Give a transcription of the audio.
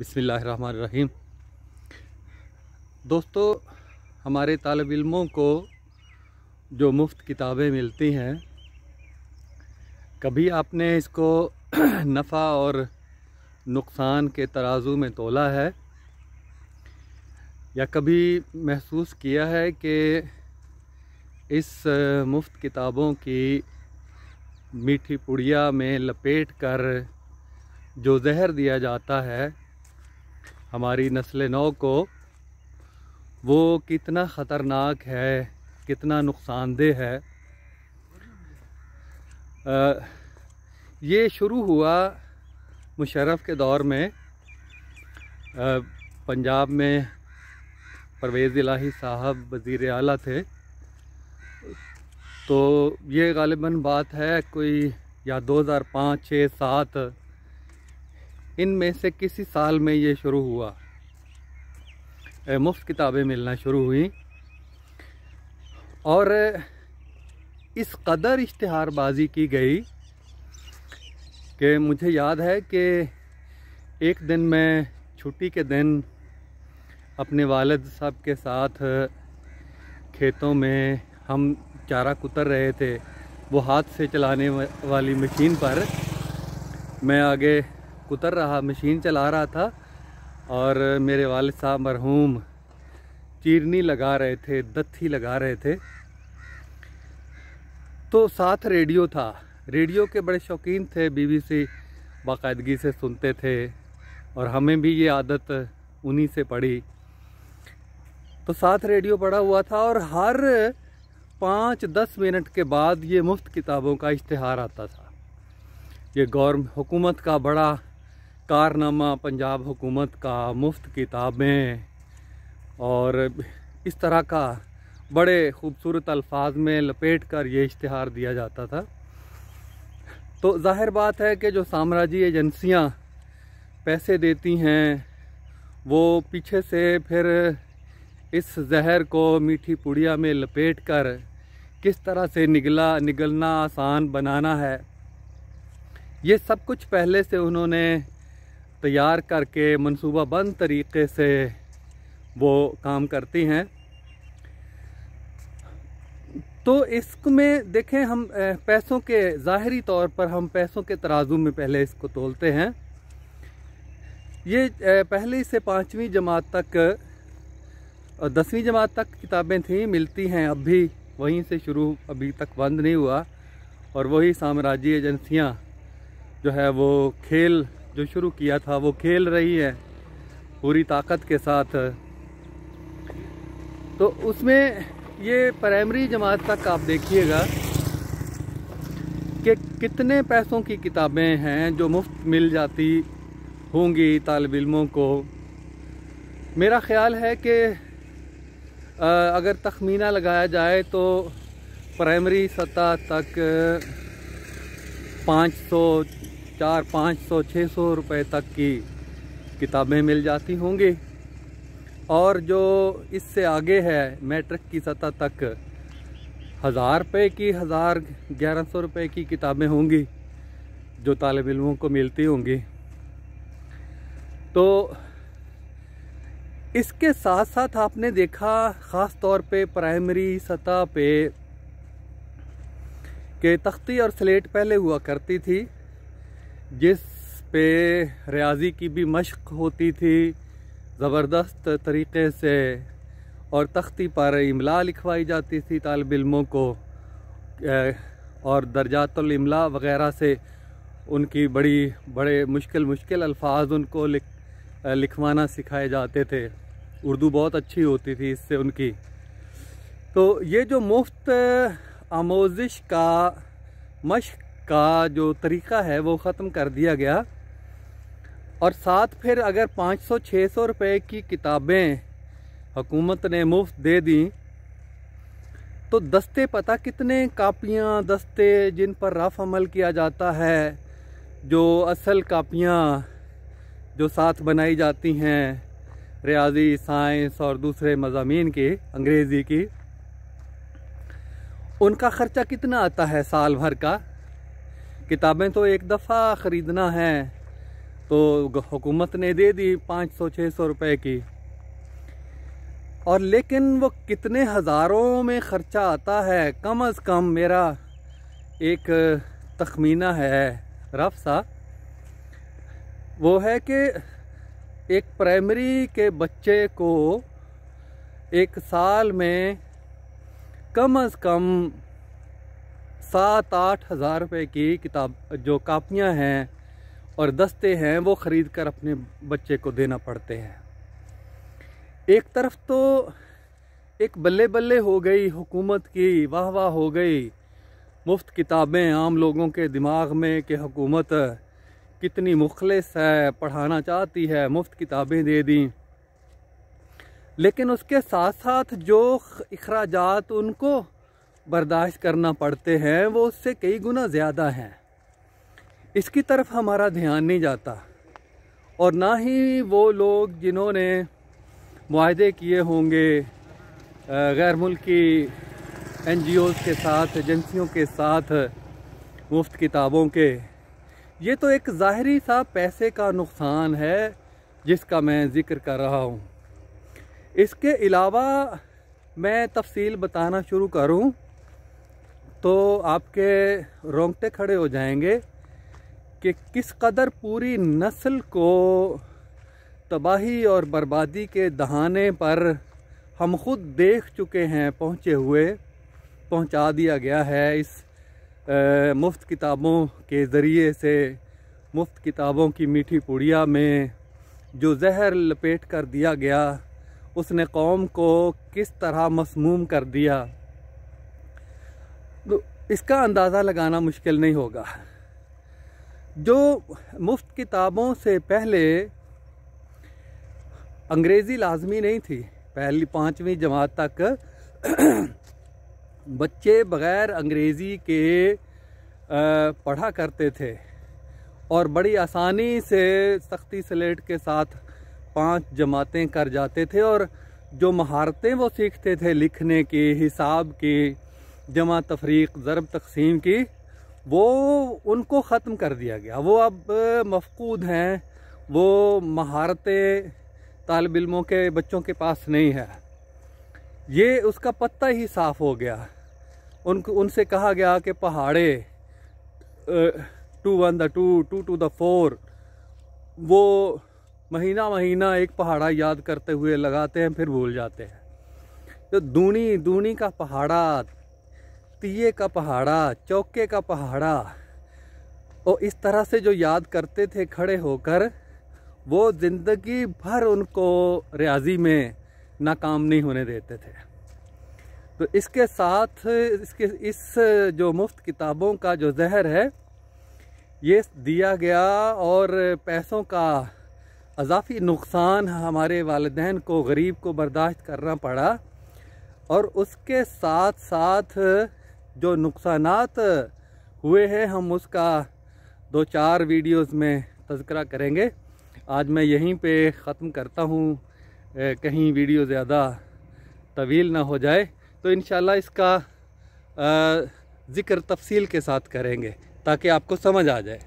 बिस्मिल्लाहिर्रहमानिर्रहीम। दोस्तों, हमारे तालिब इल्मों को जो मुफ्त किताबें मिलती हैं, कभी आपने इसको नफ़ा और नुकसान के तराजू में तोला है या कभी महसूस किया है कि इस मुफ्त किताबों की मीठी पुड़िया में लपेट कर जो जहर दिया जाता है हमारी नस्ल नौ को, वो कितना ख़तरनाक है, कितना नुकसानदेह है। ये शुरू हुआ मुशर्रफ के दौर में। पंजाब में परवेज़ इलाही साहब वज़ीर आला थे, तो ये ग़ालिबन बात है कोई या 2005, 6, 7 इनमें से किसी साल में ये शुरू हुआ, मुफ्त किताबें मिलना शुरू हुई। और इस कदर इश्तिहारबाजी की गई कि मुझे याद है कि एक दिन मैं छुट्टी के दिन अपने वालिद साहब के साथ खेतों में हम चारा कुतर रहे थे। वो हाथ से चलाने वाली मशीन पर मैं आगे कुतर रहा, मशीन चला रहा था, और मेरे वालिद साहब मरहूम चीरनी लगा रहे थे, दत्थी लगा रहे थे। तो साथ रेडियो था, रेडियो के बड़े शौकीन थे, BBC बाकायदगी से सुनते थे और हमें भी ये आदत उन्हीं से पड़ी। तो साथ रेडियो पड़ा हुआ था और हर 5-10 मिनट के बाद ये मुफ्त किताबों का इश्तिहार आता था। ये हुकूमत का बड़ा कारनामा, पंजाब हुकूमत का, मुफ्त किताबें, और इस तरह का बड़े खूबसूरत अल्फाज में लपेट कर ये इश्तिहार दिया जाता था। तो जाहिर बात है कि जो साम्राज्यी एजेंसियां पैसे देती हैं, वो पीछे से फिर इस जहर को मीठी पुड़िया में लपेट कर किस तरह से निगलना आसान बनाना है, ये सब कुछ पहले से उन्होंने तैयार करके मंसूबाबंद तरीक़े से वो काम करती हैं। तो इसमें देखें, हम पैसों के ज़ाहिरी तौर पर हम पैसों के तराजू में पहले इसको तोलते हैं। ये पहले से 5वीं जमात तक और 10वीं जमात तक किताबें थी, मिलती हैं अब भी, वहीं से शुरू, अभी तक बंद नहीं हुआ। और वही साम्राज्यी एजेंसियां जो है वो खेल जो शुरू किया था वो खेल रही है पूरी ताकत के साथ। तो उसमें ये प्राइमरी जमात तक आप देखिएगा कि कितने पैसों की किताबें हैं जो मुफ्त मिल जाती होंगी तालिब इल्मों को। मेरा ख्याल है कि अगर तखमीना लगाया जाए तो प्राइमरी सतह तक 500-600 रुपए तक की किताबें मिल जाती होंगी, और जो इससे आगे है मैट्रिक की सतह तक 1000 रुपये की, 1100 रुपये की किताबें होंगी जो तालिब इल्मों को मिलती होंगी। तो इसके साथ साथ आपने देखा ख़ास तौर पे प्राइमरी सतह पे कि तख्ती और स्लेट पहले हुआ करती थी, जिस पे रियाजी की भी मशक होती थी ज़बरदस्त तरीक़े से, और तख्ती पर इमला लिखवाई जाती थी तालिब इल्मों को, और दर्जातुल इमला वग़ैरह से उनकी बड़े मुश्किल अल्फाज उनको लिखवाना सिखाए जाते थे। उर्दू बहुत अच्छी होती थी इससे उनकी। तो ये जो मुफ्त आमोज़िश का, मशक का जो तरीक़ा है वो ख़त्म कर दिया गया। और साथ फिर अगर 500-600 रुपये की किताबें हुकूमत ने मुफ्त दे दी, तो दस्ते पता कितने कापियाँ, दस्ते जिन पर रफ अमल किया जाता है, जो असल कापियाँ जो साथ बनाई जाती हैं रियाजी, साइंस और दूसरे मज़ामीन की, अंग्रेज़ी की, उनका ख़र्चा कितना आता है साल भर का। किताबें तो एक दफ़ा ख़रीदना है तो हुकूमत ने दे दी 500-600 रुपए की। और लेकिन वो कितने हज़ारों में ख़र्चा आता है, कम अज़ कम मेरा एक तखमीना है रफ सा, वो है कि एक प्राइमरी के बच्चे को एक साल में कम अज़ कम 7-8 हज़ार रुपये की किताब जो कापियाँ हैं और दस्ते हैं वो ख़रीद कर अपने बच्चे को देना पड़ते हैं। एक तरफ तो एक बल्ले बल्ले हो गई हुकूमत की, वाह वाह हो गई, मुफ्त किताबें आम लोगों के दिमाग में कि हुकूमत कितनी मुखलिस है, पढ़ाना चाहती है, मुफ्त किताबें दे दी। लेकिन उसके साथ साथ जो अखराजात उनको बर्दाश्त करना पड़ते हैं वो उससे कई गुना ज़्यादा हैं। इसकी तरफ हमारा ध्यान नहीं जाता, और ना ही वो लोग जिन्होंने मुआहदे किए होंगे गैर मुल्की NGOs के साथ, एजेंसियों के साथ मुफ्त किताबों के, ये तो एक ज़ाहिरी सा पैसे का नुकसान है जिसका मैं ज़िक्र कर रहा हूँ। इसके अलावा मैं तफसील बताना शुरू करूँ तो आपके रोंगटे खड़े हो जाएंगे कि किस कदर पूरी नस्ल को तबाही और बर्बादी के दहाने पर हम खुद देख चुके हैं पहुंचा दिया गया है इस मुफ्त किताबों के ज़रिए से। मुफ्त किताबों की मीठी पुड़िया में जो जहर लपेट कर दिया गया, उसने कौम को किस तरह मसमूम कर दिया, तो इसका अंदाज़ा लगाना मुश्किल नहीं होगा। जो मुफ्त किताबों से पहले अंग्रेज़ी लाजमी नहीं थी, पहली 5वीं जमात तक बच्चे बग़ैर अंग्रेज़ी के पढ़ा करते थे और बड़ी आसानी से सख्ती स्लेट के साथ 5 जमातें कर जाते थे, और जो महारतें वो सीखते थे लिखने की, हिसाब की, जमा तफरीक, ज़रब तक़सीम की, वो उनको ख़त्म कर दिया गया। वो अब मफ़कूद हैं, वो महारतें तालिब इल्मों के बच्चों के पास नहीं है। ये उसका पत्ता ही साफ़ हो गया। उनसे कहा गया कि पहाड़े 2 1 2 2 2 4, वो महीना महीना एक पहाड़ा याद करते हुए लगाते हैं, फिर भूल जाते हैं। तो दूनी का पहाड़ा, तिये का पहाड़ा, चौके का पहाड़ा, और इस तरह से जो याद करते थे खड़े होकर, वो ज़िंदगी भर उनको रियाजी में नाकाम नहीं होने देते थे। तो इसके साथ इस जो मुफ्त किताबों का जो जहर है ये दिया गया, और पैसों का अज़ाफ़ी नुकसान हमारे वालिदैन को, गरीब को बर्दाश्त करना पड़ा। और उसके साथ साथ जो नुकसानात हुए हैं हम उसका 2-4 वीडियोज़ में तज़किरा करेंगे। आज मैं यहीं पे ख़त्म करता हूँ, कहीं वीडियो ज़्यादा तवील ना हो जाए, तो इंशाल्लाह इसका ज़िक्र तफसील के साथ करेंगे ताकि आपको समझ आ जाए।